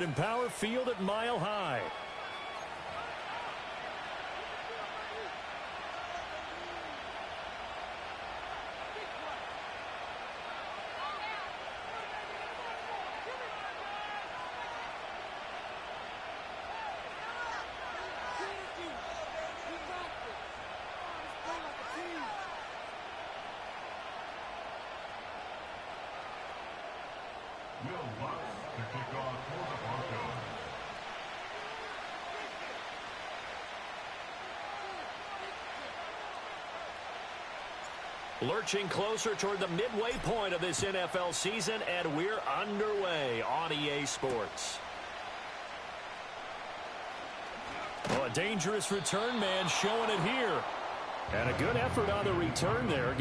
at Empower Field at Mile High. Lurching closer toward the midway point of this NFL season, and we're underway on EA Sports. Oh, a dangerous return man showing it here. And a good effort on the return there.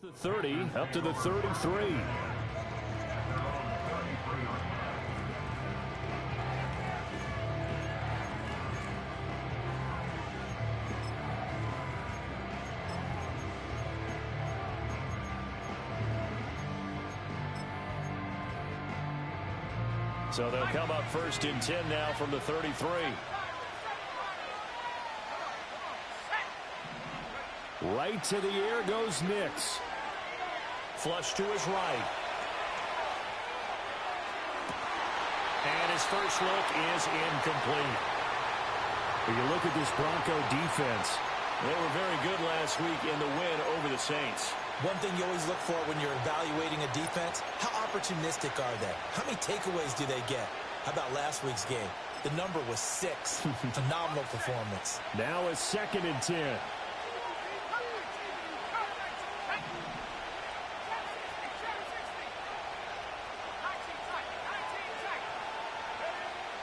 The 30 up to the 33. So they'll come up first and 10 now from the 33. Right to the air goes Nix. Flush to his right. And his first look is incomplete. When you look at this Bronco defense, they were very good last week in the win over the Saints. One thing you always look for when you're evaluating a defense, how opportunistic are they? How many takeaways do they get? How about last week's game? The number was 6. Phenomenal performance. Now a 2nd and 10.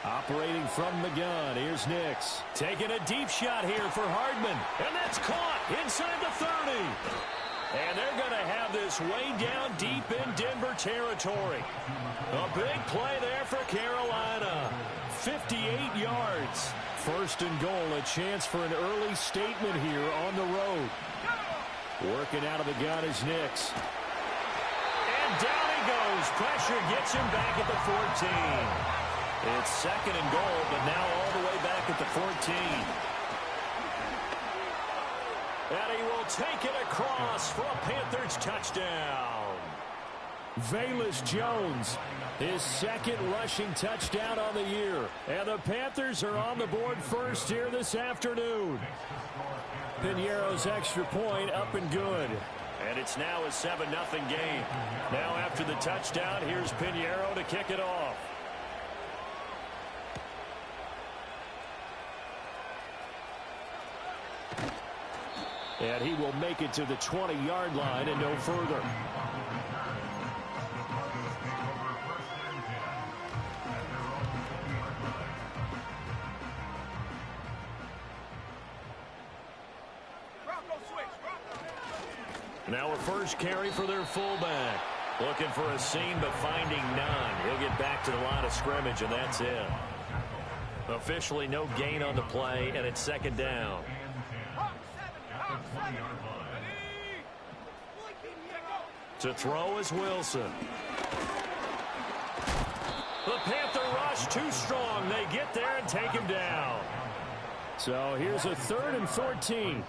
Operating from the gun, here's Nix. Taking a deep shot here for Hardman. And that's caught inside the 30. And they're going to have this way down deep in Denver territory. A big play there for Carolina. 58 yards. First and goal, a chance for an early statement here on the road. Working out of the gun is Nix. And down he goes. Pressure gets him back at the 14. It's 2nd and goal, but now all the way back at the 14. And he will take it across for a Panthers touchdown. Velus Jones, his 2nd rushing touchdown on the year. And the Panthers are on the board first here this afternoon. Piñeiro's extra point up and good. And it's now a 7-0 game. Now after the touchdown, here's Piñeiro to kick it off. And he will make it to the 20-yard line and no further. Now a first carry for their fullback. Looking for a seam, but finding none. He'll get back to the line of scrimmage, and that's it. Officially no gain on the play, and it's 2nd down. To throw is Wilson. The Panther rush too strong. They get there and take him down. So here's a 3rd and 14.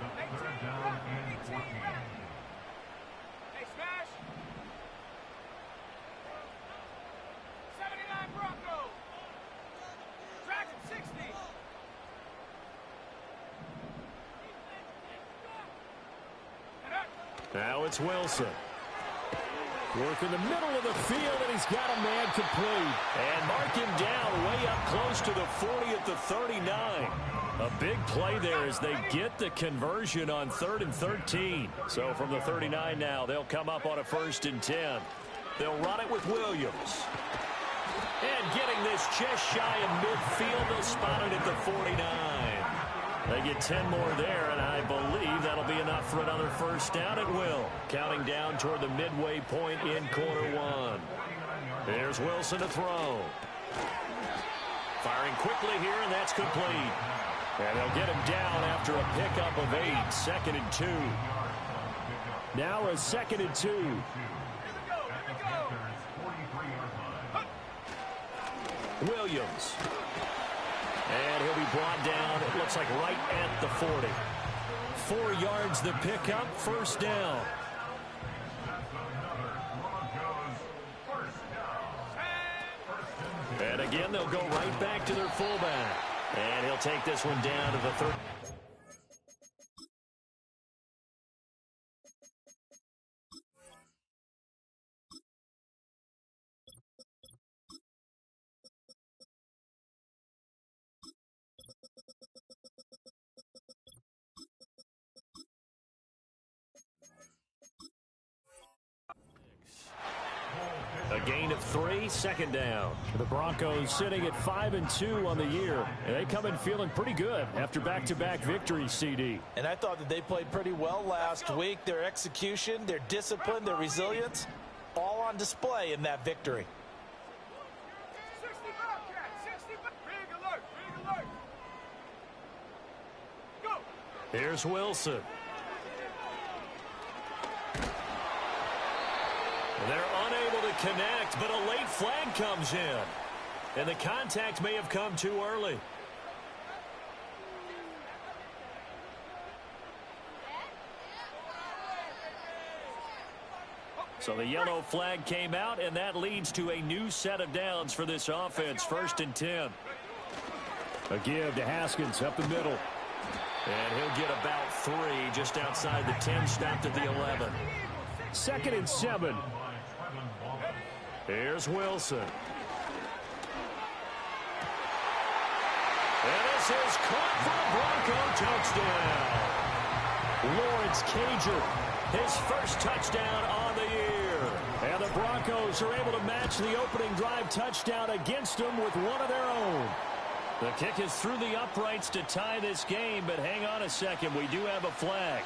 Now it's Wilson. Work in the middle of the field, and he's got a man complete. And mark him down way up close to the 40 at the 39. A big play there as they get the conversion on 3rd and 13. So from the 39 now, they'll come up on a 1st and 10. They'll run it with Williams. And getting this just shy of midfield, they'll spot it at the 49. They get 10 more there, and I believe that'll be enough for another 1st down at will. Counting down toward the midway point in quarter 1. There's Wilson to throw. Firing quickly here, and that's complete. And they'll get him down after a pickup of 8. 2nd and 2. Now a 2nd and 2. Williams. And he'll be brought down, it looks like right at the 40. 4 yards the pickup, 1st down. And again, they'll go right back to their fullback. And he'll take this one down to the 30. A gain of 3, 2nd down. The Broncos sitting at 5-2 on the year. And they come in feeling pretty good after back-to-back victories, CD. And I thought that they played pretty well last week. Their execution, their discipline, their resilience, all on display in that victory. 60 Big alert, big alert. Go. Here's Wilson. They're unable to connect, but a late flag comes in. And the contact may have come too early. So the yellow flag came out, and that leads to a new set of downs for this offense. 1st and 10. A give to Haskins up the middle. And he'll get about 3 just outside the 10, stopped at the 11. 2nd and 7. Here's Wilson. And this is caught for a Bronco touchdown. Lawrence Cager, his 1st touchdown on the year. And the Broncos are able to match the opening drive touchdown against them with one of their own. The kick is through the uprights to tie this game, but hang on a second, we do have a flag.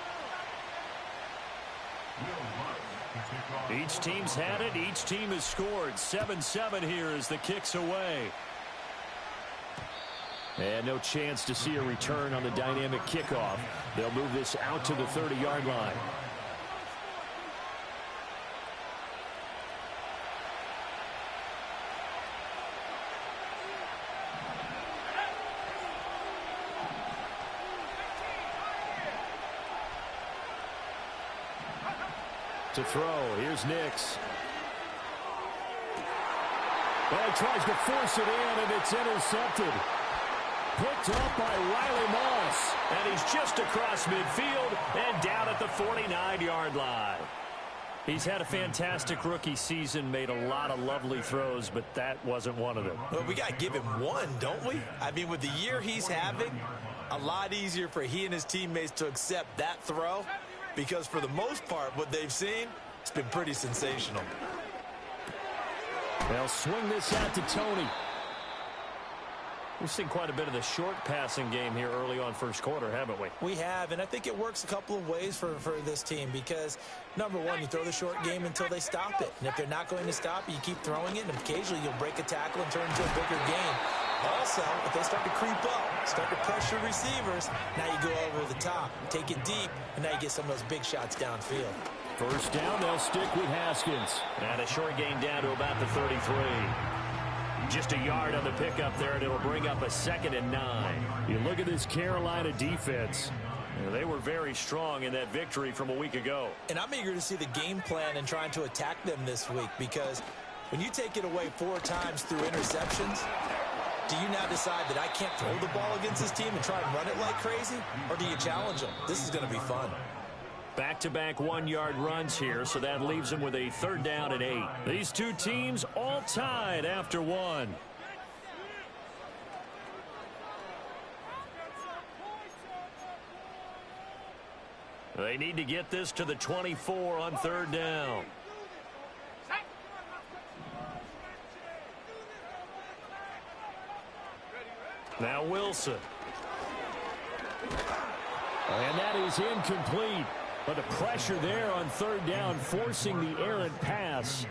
Each team's had it. Each team has scored. 7-7 here as the kick's away. And no chance to see a return on the dynamic kickoff. They'll move this out to the 30-yard line. To throw. Here's Nix. Well, he tries to force it in, and it's intercepted. Picked up by Riley Moss. And he's just across midfield and down at the 49-yard line. He's had a fantastic rookie season, made a lot of lovely throws, but that wasn't one of them. Well, we got to give him one, don't we? I mean, with the year he's having, a lot easier for he and his teammates to accept that throw. Because for the most part, what they've seen, it's been pretty sensational. They'll swing this out to Tony. We've seen quite a bit of the short passing game here early on 1st quarter, haven't we? We have, and I think it works a couple of ways for this team because, number one, you throw the short game until they stop it. And if they're not going to stop it, you keep throwing it, and occasionally you'll break a tackle and turn into a bigger game. Also, if they start to creep up, start to pressure receivers, now you go over the top, take it deep, and now you get some of those big shots downfield. 1st down, they'll stick with Haskins. And a short gain down to about the 33. Just a yard on the pickup there, and it'll bring up a 2nd and 9. You look at this Carolina defense. They were very strong in that victory from a week ago. And I'm eager to see the game plan and trying to attack them this week because when you take it away 4 times through interceptions, do you now decide that I can't throw the ball against this team and try and run it like crazy? Or do you challenge them? This is going to be fun. Back-to-back one-yard runs here, so that leaves them with a 3rd down and 8. These two teams all tied after one. They need to get this to the 24 on 3rd down. Now Wilson. And that is incomplete. But the pressure there on 3rd down, forcing the errant pass.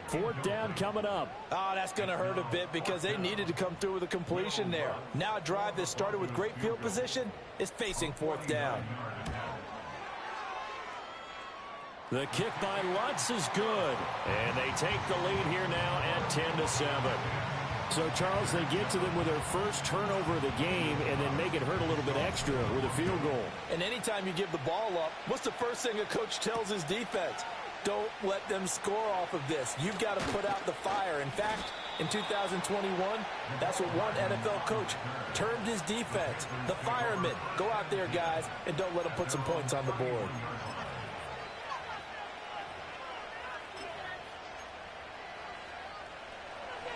4th down coming up. Oh, that's going to hurt a bit because they needed to come through with a completion there. Now a drive that started with great field position is facing 4th down. The kick by Lutz is good. And they take the lead here now at 10-7. So, Charles, they get to them with their first turnover of the game and then make it hurt a little bit extra with a field goal. And anytime you give the ball up, what's the first thing a coach tells his defense? Don't let them score off of this. You've got to put out the fire. In fact, in 2021, that's what one NFL coach termed his defense. The firemen. Go out there, guys, and don't let them put some points on the board.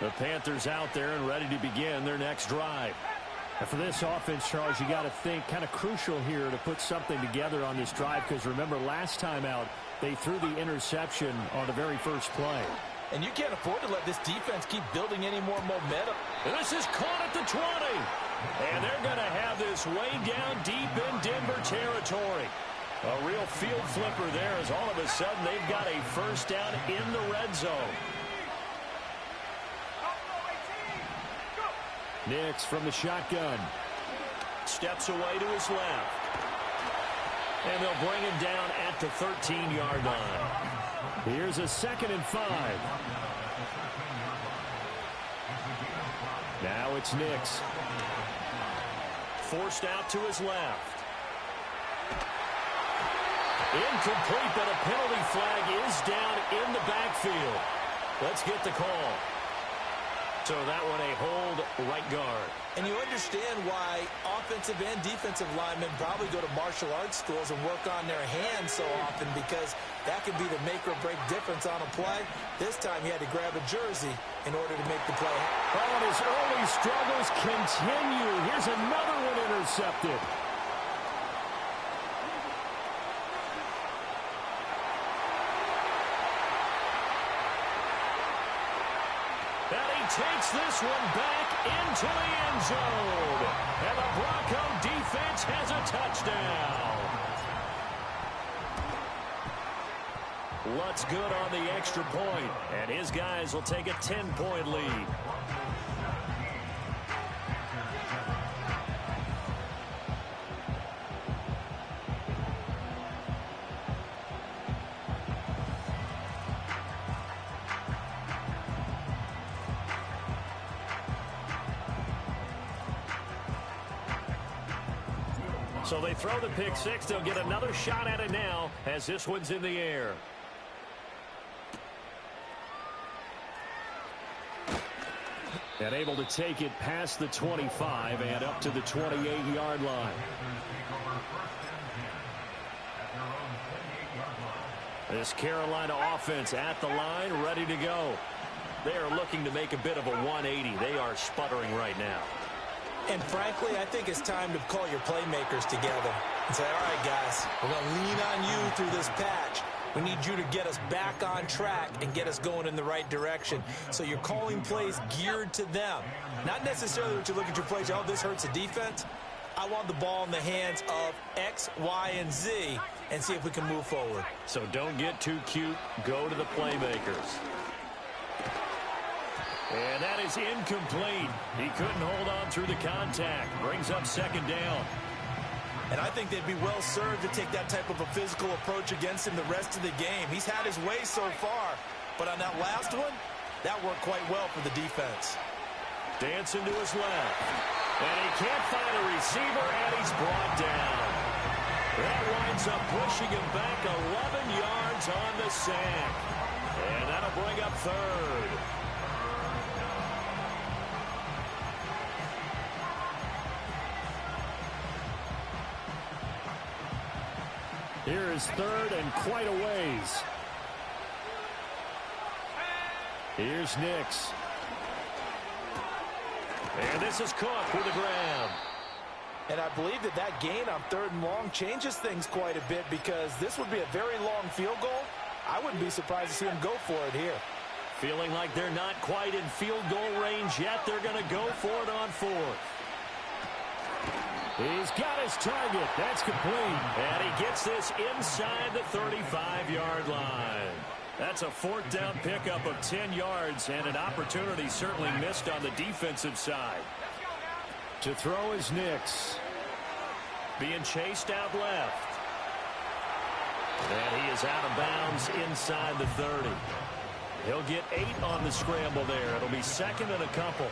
The Panthers out there and ready to begin their next drive. And for this offense, Charles, you got to think kind of crucial here to put something together on this drive, because remember last time out they threw the interception on the very first play. And you can't afford to let this defense keep building any more momentum. And this is caught at the 20. And they're going to have this way down deep in Denver territory. A real field flipper there as all of a sudden they've got a 1st down in the red zone. Nix from the shotgun. Steps away to his left. And they'll bring him down at the 13-yard line. Here's a 2nd and 5. Now it's Nix. Forced out to his left. Incomplete, but a penalty flag is down in the backfield. Let's get the call. So that one a hold right guard. And you understand why offensive and defensive linemen probably go to martial arts schools and work on their hands so often, because that can be the make or break difference on a play. This time he had to grab a jersey in order to make the play. Oh, and his early struggles continue. Here's another one intercepted. Takes this one back into the end zone. And the Bronco defense has a touchdown. Lutz good on the extra point, and his guys will take a 10-point lead. So they throw the pick six. They'll get another shot at it now as this one's in the air. And able to take it past the 25 and up to the 28-yard line. This Carolina offense at the line, ready to go. They are looking to make a bit of a 180. They are sputtering right now. And frankly, I think it's time to call your playmakers together and say, all right, guys, we're going to lean on you through this patch. We need you to get us back on track and get us going in the right direction. So you're calling plays geared to them. Not necessarily what you look at your plays, oh, this hurts the defense. I want the ball in the hands of X, Y, and Z and see if we can move forward. So don't get too cute. Go to the playmakers. And that is incomplete. He couldn't hold on through the contact. Brings up second down. And I think they'd be well served to take that type of a physical approach against him the rest of the game. He's had his way so far, but on that last one, that worked quite well for the defense. Dancing to his left. And he can't find a receiver, and he's brought down. That winds up pushing him back 11 yards on the sack. And that'll bring up third. Here is third and quite a ways. Here's Nix. And this is Cook with the ground. And I believe that gain on 3rd and long changes things quite a bit, because this would be a very long field goal. I wouldn't be surprised to see him go for it here. Feeling like they're not quite in field goal range yet. They're going to go for it on 4th. He's got his target. That's complete. And he gets this inside the 35-yard line. That's a 4th down pickup of 10 yards, and an opportunity certainly missed on the defensive side. To throw is Nix. Being chased out left. And he is out of bounds inside the 30. He'll get 8 on the scramble there. It'll be 2nd and a couple.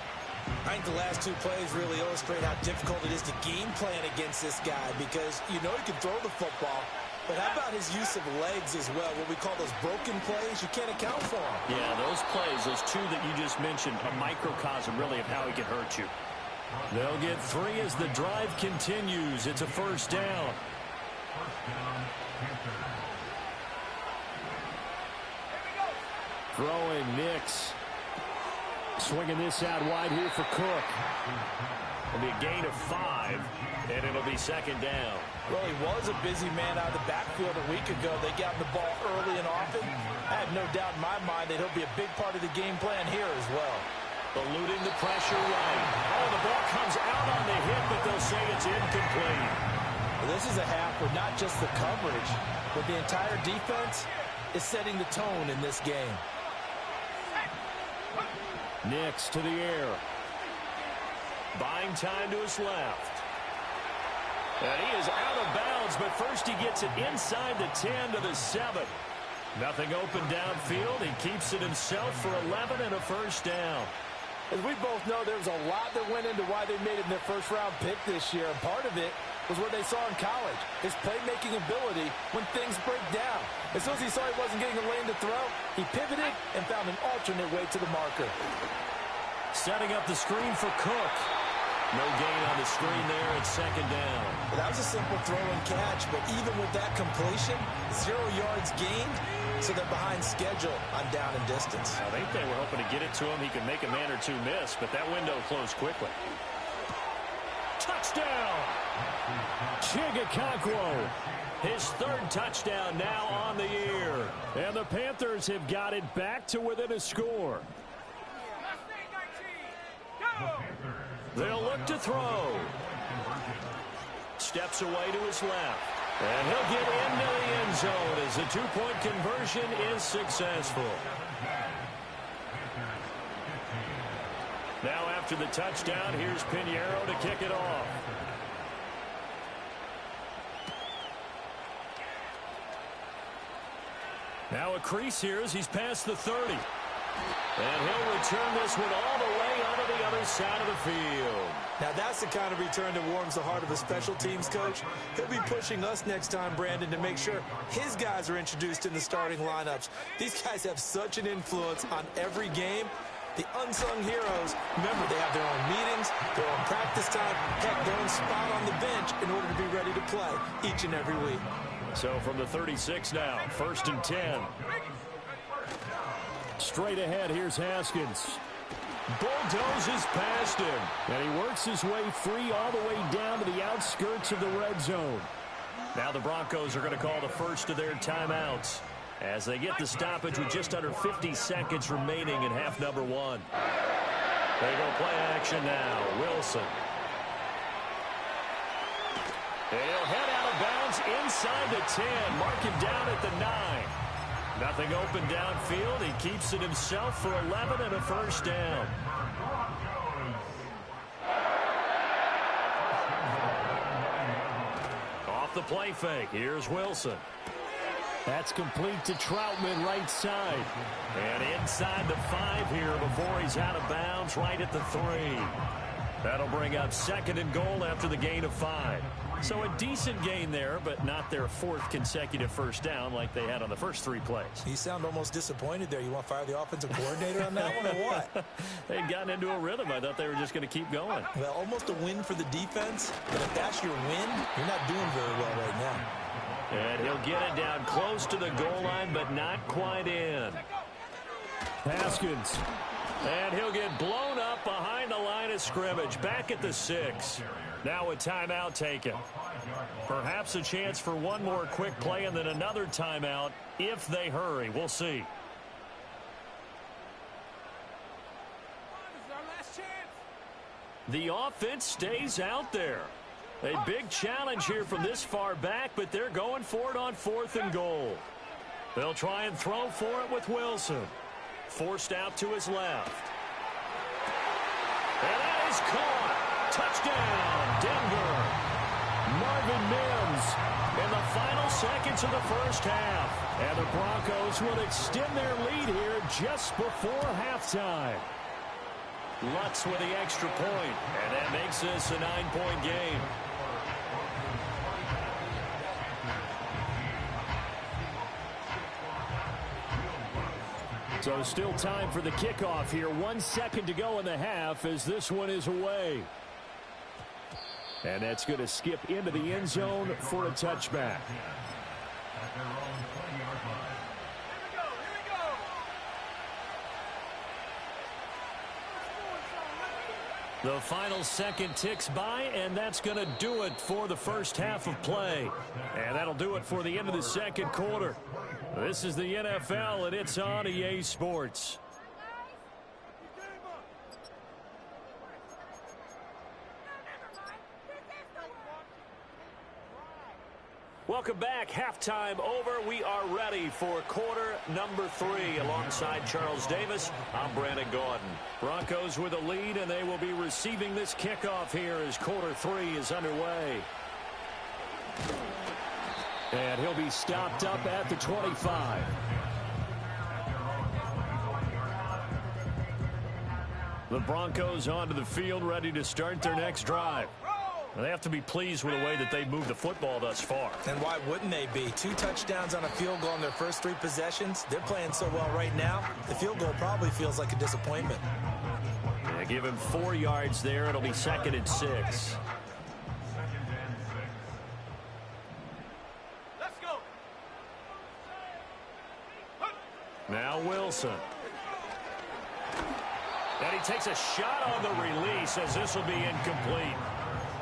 I think the last 2 plays really illustrate how difficult it is to game plan against this guy, because you know he can throw the football, but how about his use of legs as well? What we call those broken plays, you can't account for them. Yeah, those plays, those 2 that you just mentioned, a microcosm really of how he can hurt you. They'll get 3 as the drive continues. It's a 1st down. Throwing Nix. Swinging this out wide here for Cook. It'll be a gain of 5, and it'll be 2nd down. Well, he was a busy man out of the backfield a week ago. They got the ball early and often. I have no doubt in my mind that he'll be a big part of the game plan here as well. Eluding the pressure right. Oh, the ball comes out on the hit, but they'll say it's incomplete. Well, this is a half where not just the coverage, but the entire defense is setting the tone in this game. Nix to the air. Buying time to his left. And he is out of bounds, but first he gets it inside the 10 to the 7. Nothing open downfield. He keeps it himself for 11 and a 1st down. As we both know, there's a lot that went into why they made it their 1st-round pick this year, and part of it was what they saw in college, his playmaking ability when things break down. As soon as he saw he wasn't getting a lane to throw, he pivoted and found an alternate way to the marker. Setting up the screen for Cook. No gain on the screen there. It's 2nd down. Well, that was a simple throw and catch, but even with that completion, 0 yards gained, so they're behind schedule on down and distance. I think they were hoping to get it to him. He could make a man or 2 miss, but that window closed quickly. Touchdown! Chigakakwo. His 3rd touchdown now on the year. And the Panthers have got it back to within a score. They'll look to throw. Steps away to his left. And he'll get into the end zone as the 2-point conversion is successful. Now after the touchdown, here's Pinheiro to kick it off. Now a crease here as he's past the 30. And he'll return this one all the way onto the other side of the field. Now that's the kind of return that warms the heart of a special teams coach. He'll be pushing us next time, Brandon, to make sure his guys are introduced in the starting lineups. These guys have such an influence on every game. The unsung heroes, remember, they have their own meetings, their own practice time, heck, their own spot on the bench in order to be ready to play each and every week. So from the 36 now, 1st and 10. Straight ahead, here's Haskins. Bulldozes past him. And he works his way free all the way down to the outskirts of the red zone. Now the Broncos are going to call the first of their timeouts as they get the stoppage with just under 50 seconds remaining in half number 1. They go play action now. Wilson. And he'll head out of bounds inside the 10. Mark him down at the 9. Nothing open downfield. He keeps it himself for 11 and a 1st down. Off the play fake. Here's Wilson. That's complete to Troutman, right side. And inside the 5 here before he's out of bounds, right at the 3. That'll bring up 2nd and goal after the gain of 5. So a decent gain there, but not their 4th consecutive 1st down like they had on the first 3 plays. You sound almost disappointed there. You want to fire the offensive coordinator on that one or what? They'd gotten into a rhythm. I thought they were just going to keep going. Well, almost a win for the defense, but if that's your win, you're not doing very well right now. And he'll get it down close to the goal line, but not quite in. Haskins. And he'll get blown up behind the line of scrimmage, back at the 6. Now a timeout taken. Perhaps a chance for one more quick play and then another timeout if they hurry. We'll see. This is our last chance. The offense stays out there. A big challenge here from this far back, but they're going for it on 4th and goal. They'll try and throw for it with Wilson. Forced out to his left. And that is caught. Touchdown, Denver. Marvin Mims in the final seconds of the first half. And the Broncos will extend their lead here just before halftime. Lutz with the extra point, and that makes this a 9-point game. So still time for the kickoff here. 1 second to go in the half as this one is away. And that's going to skip into the end zone for a touchback. The final second ticks by, and that's going to do it for the first half of play. And that'll do it for the end of the second quarter. This is the NFL, and it's on EA Sports. Welcome back. Halftime over. We are ready for quarter number 3. Alongside Charles Davis, I'm Brandon Gaudin. Broncos with a lead, and they will be receiving this kickoff here as quarter 3 is underway. And he'll be stopped up at the 25. The Broncos onto the field, ready to start their next drive. They have to be pleased with the way that they've moved the football thus far. And why wouldn't they be? 2 touchdowns on a field goal in their first 3 possessions. They're playing so well right now, the field goal probably feels like a disappointment. Yeah, give him 4 yards there. It'll be 2nd and 6. Let's go. Now Wilson. And he takes a shot on the release as this will be incomplete.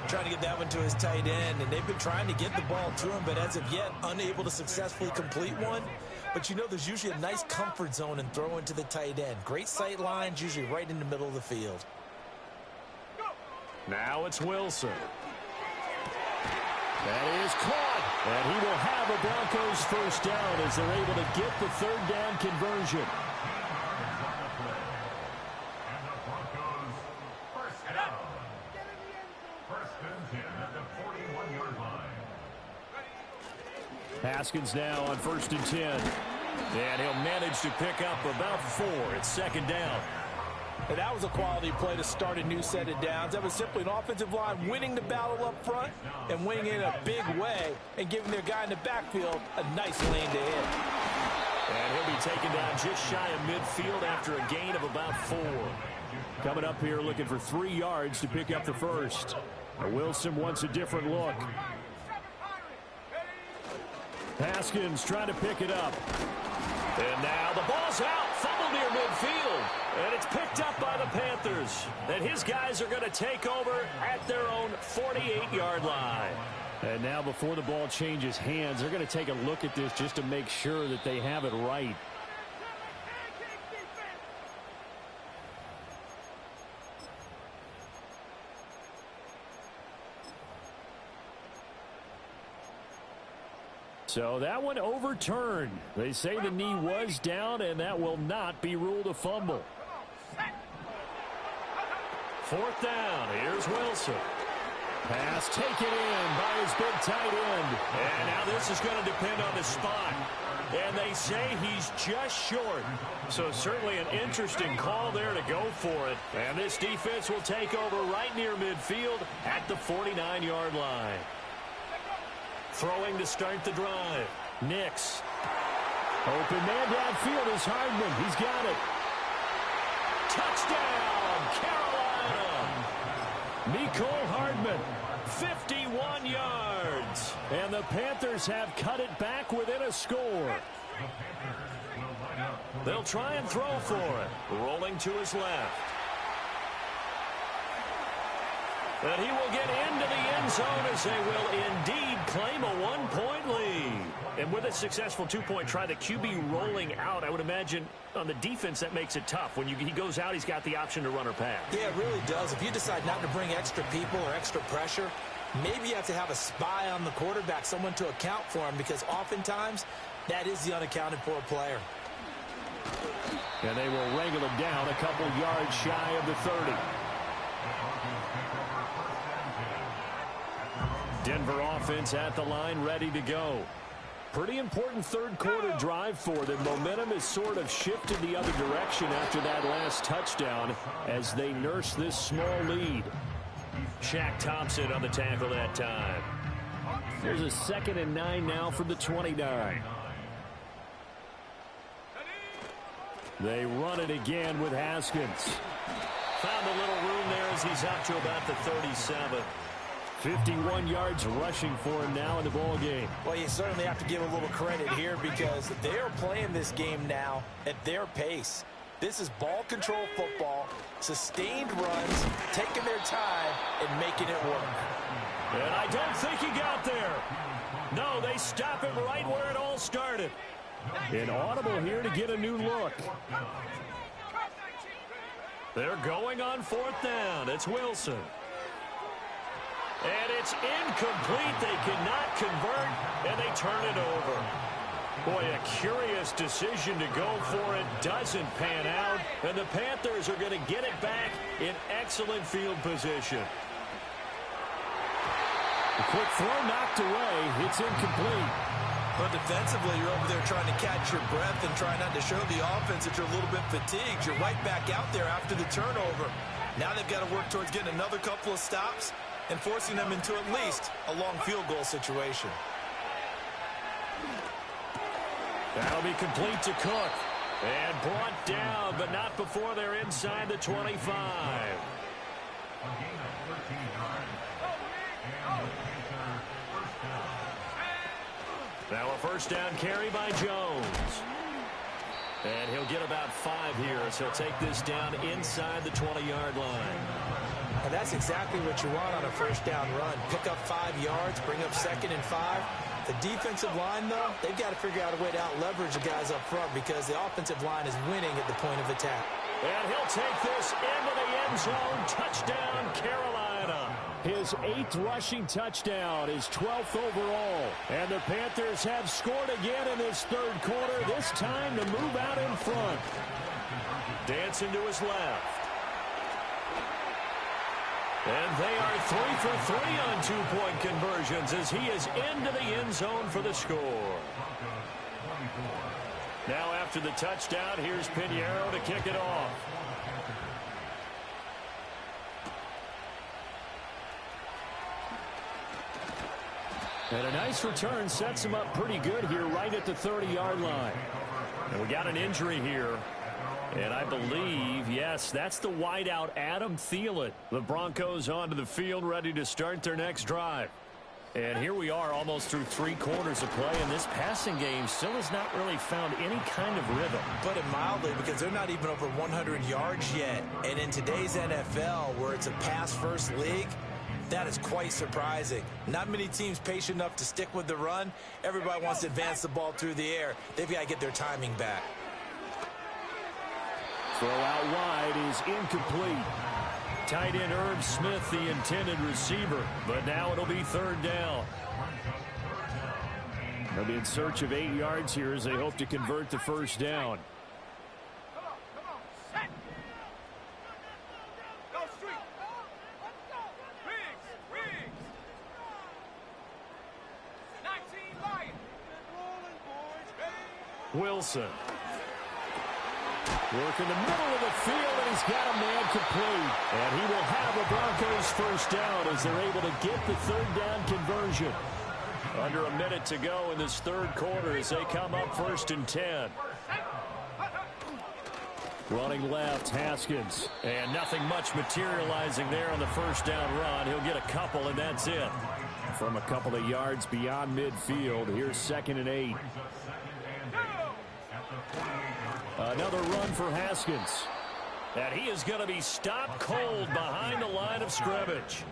Trying to get that one to his tight end, and they've been trying to get the ball to him, but as of yet, unable to successfully complete one. But you know there's usually a nice comfort zone in throwing to the tight end. Great sight lines, usually right in the middle of the field. Now it's Wilson. That is caught. And he will have a Broncos first down as they're able to get the 3rd down conversion. Haskins now on 1st and 10. And he'll manage to pick up about 4. It's 2nd down. And that was a quality play to start a new set of downs. That was simply an offensive line winning the battle up front and winning in a big way and giving their guy in the backfield a nice lane to hit. And he'll be taken down just shy of midfield after a gain of about 4. Coming up here looking for 3 yards to pick up the first. Wilson wants a different look. Haskins trying to pick it up. And now the ball's out. Fumble near midfield. And it's picked up by the Panthers. And his guys are going to take over at their own 48-yard line. And now before the ball changes hands, they're going to take a look at this just to make sure that they have it right. So that one overturned. They say the knee was down, and that will not be ruled a fumble. 4th down. Here's Wilson. Pass taken in by his big tight end. And now this is going to depend on the spot. And they say he's just short. So certainly an interesting call there to go for it. And this defense will take over right near midfield at the 49-yard line. Throwing to start the drive. Nix. Open man downfield is Hardman. He's got it. Touchdown, Carolina. Mecole Hardman. 51 yards. And the Panthers have cut it back within a score. They'll try and throw for it. Rolling to his left. And he will get into the end zone as they will indeed claim a one-point lead. And with a successful two-point try, the QB rolling out, I would imagine on the defense that makes it tough. When he goes out, he's got the option to run or pass. Yeah, it really does. If you decide not to bring extra people or extra pressure, maybe you have to have a spy on the quarterback, someone to account for him, because oftentimes that is the unaccounted for player. And they will wrangle him down a couple yards shy of the 30. Denver offense at the line, ready to go. Pretty important third quarter drive for them. Momentum has sort of shifted the other direction after that last touchdown as they nurse this small lead. Shaq Thompson on the tackle that time. There's a 2nd and 9 now from the 29. They run it again with Haskins. Found a little room there as he's out to about the 37. 51 yards rushing for him now in the ball game. Well, you certainly have to give a little credit here because they're playing this game now at their pace. This is ball control football, sustained runs, taking their time and making it work. And I don't think he got there. No, they stop him right where it all started. An audible here to get a new look. They're going on 4th down. It's Wilson. And it's incomplete. They cannot convert, and they turn it over. Boy, a curious decision to go for it. Doesn't pan out, and the Panthers are going to get it back in excellent field position. A quick throw knocked away. It's incomplete. But defensively, you're over there trying to catch your breath and try not to show the offense that you're a little bit fatigued. You're right back out there after the turnover. Now they've got to work towards getting another couple of stops and forcing them into at least a long field goal situation. That'll be complete to Cook. And brought down, but not before they're inside the 25. Now a 1st down carry by Jones. And he'll get about 5 here as he'll take this down inside the 20-yard line. And that's exactly what you want on a 1st down run. Pick up 5 yards, bring up 2nd and 5. The defensive line, though, they've got to figure out a way to out-leverage the guys up front because the offensive line is winning at the point of attack. And he'll take this into the end zone. Touchdown, Carolina. His 8th rushing touchdown, his 12th overall. And the Panthers have scored again in this 3rd quarter, this time to move out in front. Dancing to his left. And they are 3 for 3 on 2-point conversions as he is into the end zone for the score. Now after the touchdown, here's Pinheiro to kick it off. And a nice return sets him up pretty good here right at the 30-yard line. And we got an injury here. And I believe, yes, that's the wideout, Adam Thielen. The Broncos onto the field, ready to start their next drive. And here we are almost through 3 quarters of play, and this passing game still has not really found any kind of rhythm. Put it mildly, because they're not even over 100 yards yet. And in today's NFL, where it's a pass-first league, that is quite surprising. Not many teams patient enough to stick with the run. Everybody wants to advance the ball through the air. They've got to get their timing back. Throw out wide is incomplete. Tight end Irv Smith, the intended receiver, but now it'll be 3rd down. They'll be in search of 8 yards here as they hope to convert the 1st down. Come on, set. Go street. Let's go. Riggs. 19 Lions. Rolling, boys. Wilson. Work in the middle of the field, and he's got a man complete. And he will have the Broncos 1st down as they're able to get the 3rd down conversion. Under a minute to go in this 3rd quarter as they come up 1st and 10. Running left, Haskins. And nothing much materializing there on the first down run. He'll get a couple, and that's it. From a couple of yards beyond midfield, here's 2nd and 8. Another run for Haskins. And he is going to be stopped cold behind the line of scrimmage.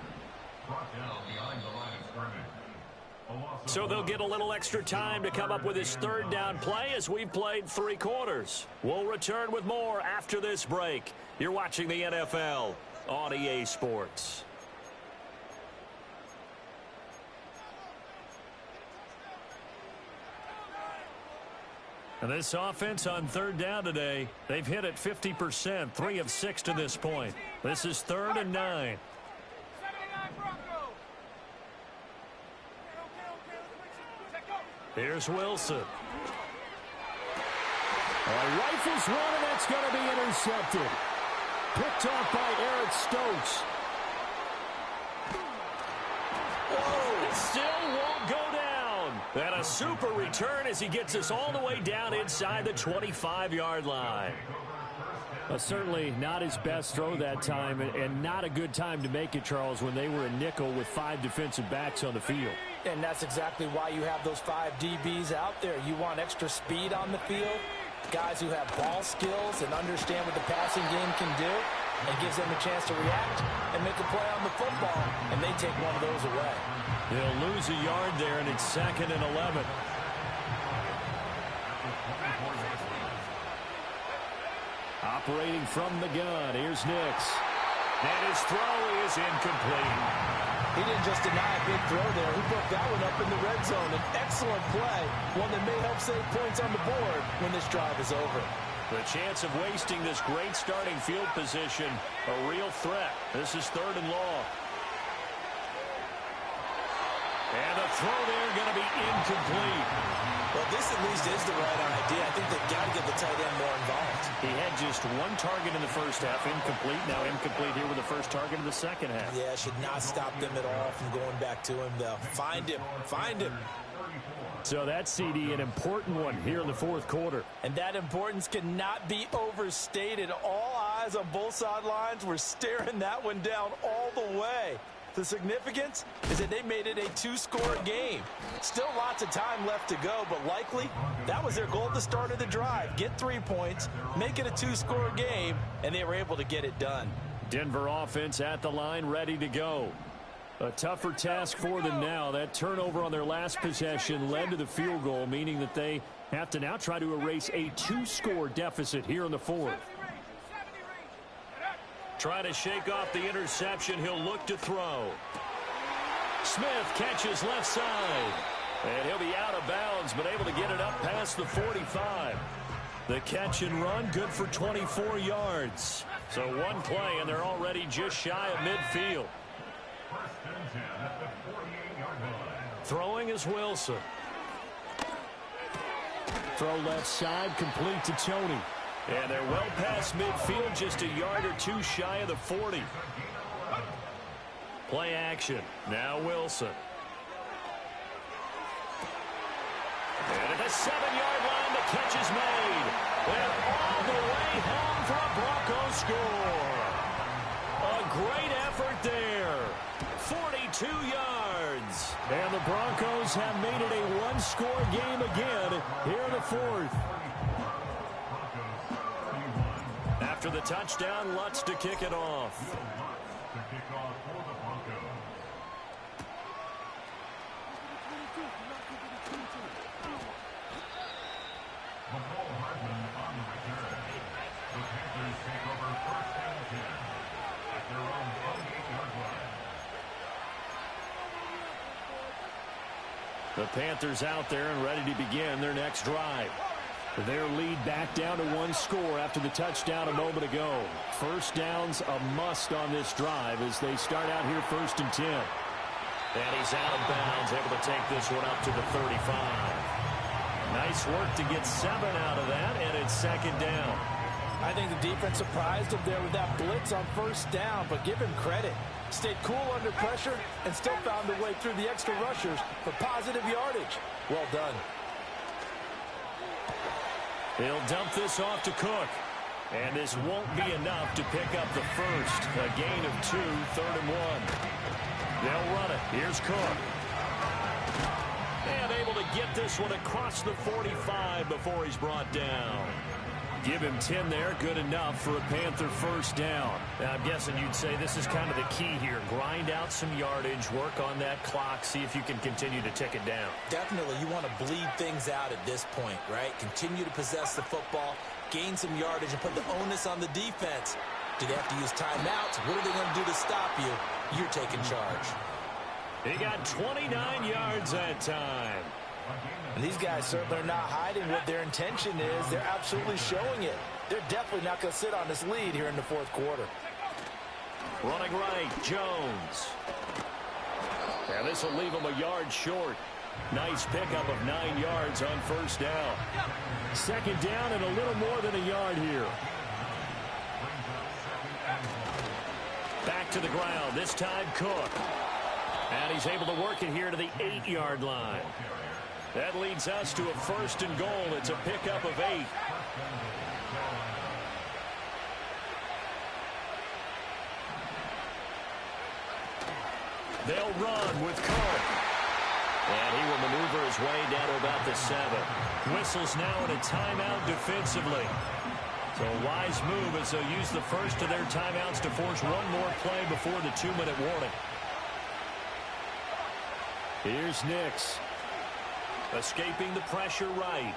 So they'll get a little extra time to come up with his 3rd down play as we've played 3 quarters. We'll return with more after this break. You're watching the NFL on EA Sports. And this offense on 3rd down today, they've hit it 50%, 3 of 6 to this point. This is 3rd and 9. Here's Wilson. Rifles one, and that's going to be intercepted. Picked off by Eric Stokes. Whoa, it still won't go down. And a super return as he gets us all the way down inside the 25-yard line. Certainly not his best throw that time, and not a good time to make it, Charles, when they were a nickel with 5 defensive backs on the field. And that's exactly why you have those 5 DBs out there. You want extra speed on the field, guys who have ball skills and understand what the passing game can do, and gives them a chance to react and make a play on the football, and they take one of those away. They'll lose a yard there, and it's 2nd and 11. Operating from the gun, here's Nix. And his throw is incomplete. He didn't just deny a big throw there. He broke that one up in the red zone. An excellent play, one that may help save points on the board when this drive is over. The chance of wasting this great starting field position, a real threat. This is 3rd and long. And the throw there going to be incomplete. Well, this at least is the right idea. I think they've got to get the tight end more involved. He had just 1 target in the first half, incomplete. Now incomplete here with the first target in the second half. Yeah, should not stop them at all from going back to him, though. Find him. Find him. So that CD, an important one here in the 4th quarter. And that importance cannot be overstated. All eyes on both sidelines were staring that one down all the way. The significance is that they made it a 2-score game. Still lots of time left to go, but likely that was their goal at the start of the drive. Get 3 points, make it a 2-score game, and they were able to get it done. Denver offense at the line, ready to go. A tougher task for them now. That turnover on their last possession led to the field goal, meaning that they have to now try to erase a 2-score deficit here in the 4th. Trying to shake off the interception. He'll look to throw. Smith catches left side. And he'll be out of bounds, but able to get it up past the 45. The catch and run, good for 24 yards. So 1 play, and they're already just shy of midfield. Throwing is Wilson. Throw left side, complete to Tony. And they're well past midfield, just a yard or 2 shy of the 40. Play action. Now Wilson. And at the 7-yard line, the catch is made. And all the way home for a Broncos score. A great effort there. 42 yards. And the Broncos have made it a 1-score game again here in the 4th. After the touchdown, Lutz to kick it off. The Panthers out there and ready to begin their next drive. Their lead back down to 1 score after the touchdown a moment ago. First down's a must on this drive as they start out here 1st and 10. And he's out of bounds, able to take this one up to the 35. Nice work to get 7 out of that, and it's 2nd down. I think the defense surprised him there with that blitz on 1st down, but give him credit. Stayed cool under pressure and still found a way through the extra rushers for positive yardage. Well done. He'll dump this off to Cook. And this won't be enough to pick up the first. A gain of 2, 3rd and 1. They'll run it. Here's Cook. And able to get this one across the 45 before he's brought down. Give him 10 there. Good enough for a Panther first down. Now, I'm guessing you'd say this is kind of the key here. Grind out some yardage, work on that clock, see if you can continue to tick it down. Definitely, you want to bleed things out at this point, right? Continue to possess the football, gain some yardage, and put the onus on the defense. Do they have to use timeouts? What are they going to do to stop you? You're taking charge. He got 29 yards that time. And these guys certainly are not hiding what their intention is. They're absolutely showing it. They're definitely not going to sit on this lead here in the fourth quarter. Running right, Jones. And this will leave him a yard short. Nice pickup of 9 yards on first down. Second down and a little more than a yard here. Back to the ground, this time Cook. And he's able to work it here to the 8-yard line. That leads us to a 1st and goal. It's a pickup of 8. They'll run with Cook. And he will maneuver his way down to about the 7. Whistles now in a timeout defensively. So a wise move as they'll use the first of their timeouts to force one more play before the 2-minute warning. Here's Nix. Escaping the pressure right.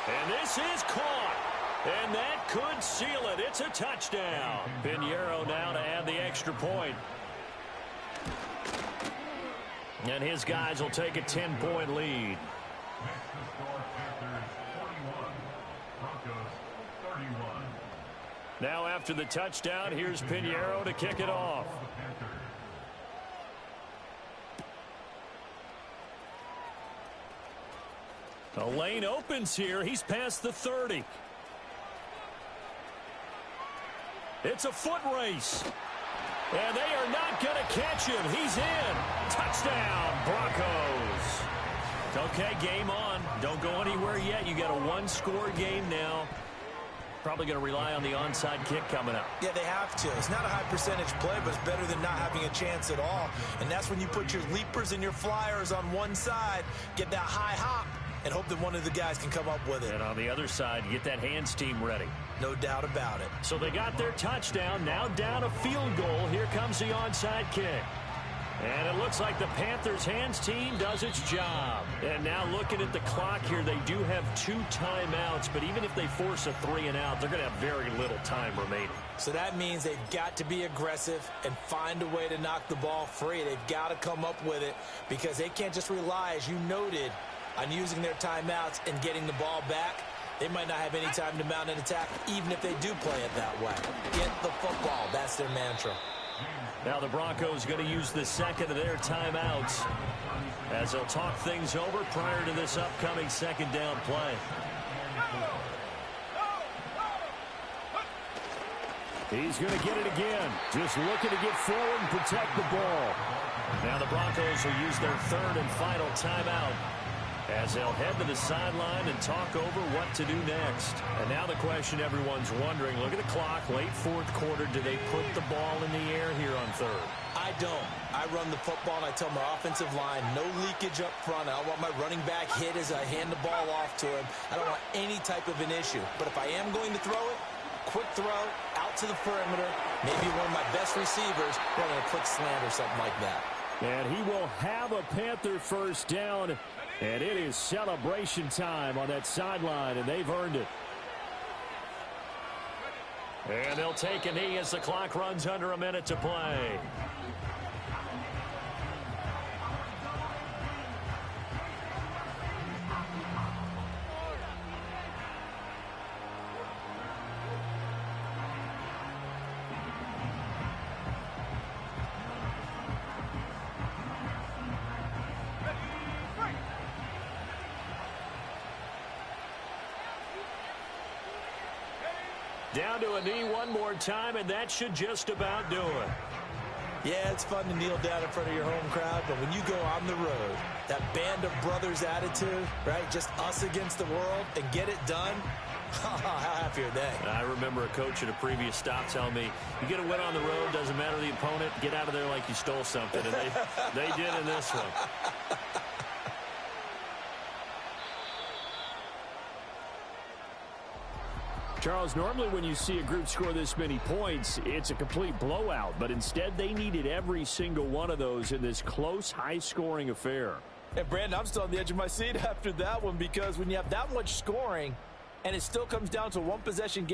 And this is caught. And that could seal it. It's a touchdown. Pinheiro now to add the extra point. And his guys will take a 10-point lead. Now after the touchdown, here's Pinheiro to kick it off. The lane opens here. He's past the 30. It's a foot race. And they are not going to catch him. He's in. Touchdown, Broncos. Okay, game on. Don't go anywhere yet. You got a one-score game now. Probably going to rely on the onside kick coming up. Yeah, they have to. It's not a high percentage play, but it's better than not having a chance at all. And that's when you put your leapers and your flyers on one side, get that high hop, and hope that one of the guys can come up with it. And on the other side, get that hands team ready. No doubt about it. So they got their touchdown. Now down a field goal. Here comes the onside kick. And it looks like the Panthers' hands team does its job. And now looking at the clock here, they do have 2 timeouts, but even if they force a 3-and-out, they're going to have very little time remaining. So that means they've got to be aggressive and find a way to knock the ball free. They've got to come up with it because they can't just rely, as you noted, on using their timeouts and getting the ball back. They might not have any time to mount an attack, even if they do play it that way. Get the football. That's their mantra. Now the Broncos going to use the second of their timeouts as they'll talk things over prior to this upcoming second down play. He's going to get it again. Just looking to get forward and protect the ball. Now the Broncos will use their third and final timeout as they'll head to the sideline and talk over what to do next. And now the question everyone's wondering, look at the clock, late fourth quarter, do they put the ball in the air here on third? I don't. I run the football and I tell my offensive line, no leakage up front. I don't want my running back hit as I hand the ball off to him. I don't want any type of an issue. But if I am going to throw it, quick throw, out to the perimeter, maybe one of my best receivers running a quick slant or something like that. And he will have a Panther first down. And it is celebration time on that sideline, and they've earned it. And they'll take a knee as the clock runs under a minute to play. Down to a knee one more time, and that should just about do it. Yeah, it's fun to kneel down in front of your home crowd, but when you go on the road, that band of brothers attitude, right, just us against the world, and get it done, How happy are they? I remember a coach at a previous stop telling me, you get a win on the road, doesn't matter the opponent, get out of there like you stole something. And they did in this one. Charles, normally when you see a group score this many points, it's a complete blowout. But instead, they needed every single one of those in this close, high-scoring affair. And, Brandon, I'm still on the edge of my seat after that one because when you have that much scoring and it still comes down to one possession game,